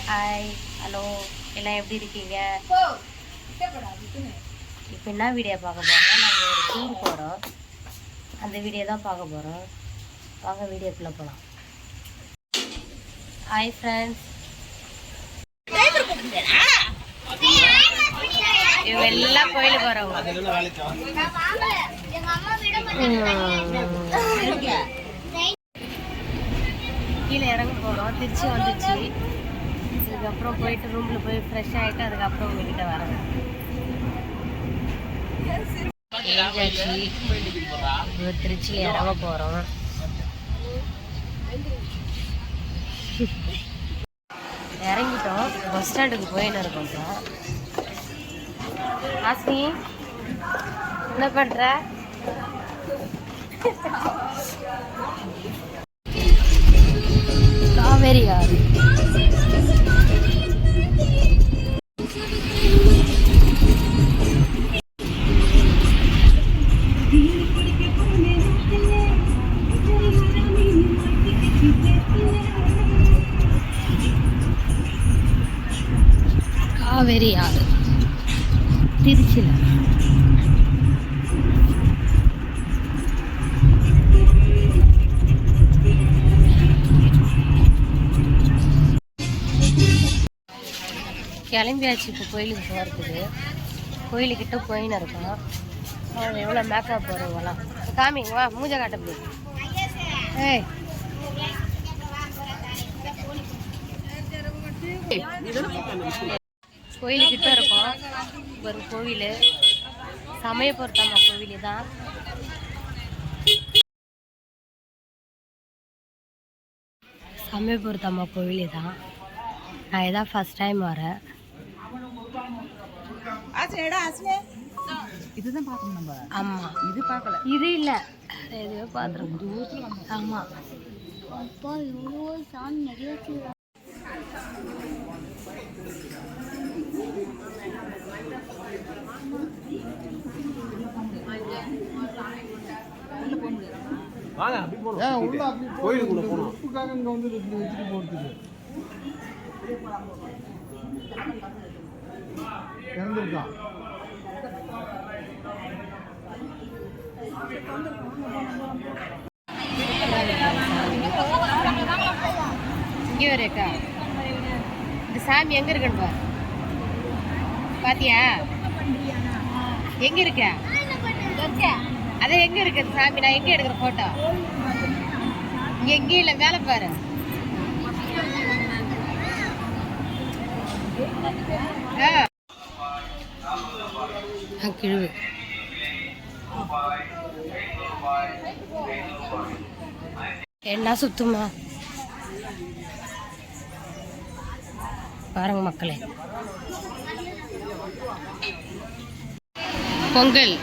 Hi hello எல்லாம் எப்படி இருக்கீங்க? இப்போ என்ன வீடியோ பார்க்க போகிறோம்னா நாங்கள் ஒரு டூர் போகிறோம். அந்த வீடியோ தான் பார்க்க போகிறோம். வாங்க வீடியோக்குள்ளே போகலாம். ஹாய் ஃப்ரெண்ட்ஸ், எல்லாம் கோயிலுக்கு வரவங்க. கீழே இறங்க போகிறோம். திருச்சி வந்துச்சு. இதுக்கப்புறம் போயிட்டு ரூமில் போய் ஃப்ரெஷ் ஆகிட்டு அதுக்கப்புறம் உங்ககிட்ட வரேன். திருச்சியில் இறங்க போகிறோம். இறங்கிட்டோம். பஸ் ஸ்டாண்டுக்கு போயின்னு இருக்கோம். ஆஸ்மி என்ன பண்ணுற? காவேரி ஆறு. காவேரி ஆறு திருச்சியில். கிளம்பியாச்சு. இப்போ கோயிலுக்கு போகிறதுக்கு. கோயிலுக்கிட்ட போயின்னு இருக்கோம். அவங்க எவ்வளோ மேக்கப் போகிறவங்களாம் காமி வா மூஞ்ச காட்ட போய். ஏய் கோயிலுக்கிட்ட இருக்கோம். ஒரு கோவில், சமயபுரத்தம்மா கோவில் தான். சமயபுரத்தம்மா கோவில் தான். நான் இதான் ஃபர்ஸ்ட் டைம் வரேன். இதுதான் பார்க்கணும் நம்ம. ஆமாம், இது பார்க்கல. இது இல்லை, எதுவே பார்த்துருக்கோம். ஆமாம். அப்பா எவ்வளோ சாமி நிறைய வச்சுருக்காங்க. கோயிலுக்குள்ள போனோம். உப்புக்காக இங்க வந்து வச்சுட்டு போறதுக்கு இறந்துருக்கான். இங்கே வரேக்கா. இந்த சாமி எங்க இருக்குன்னு பாரு. பாத்தியா எங்க இருக்க? அதான் எங்க இருக்கு சாமி? நான் எங்க எடுக்கிற போட்டோ? இங்க எங்கேயும் இல்லை, மேலே பாரு. கிழவு என்ன சுத்துமா பாருங்க மக்களே. பொங்கல்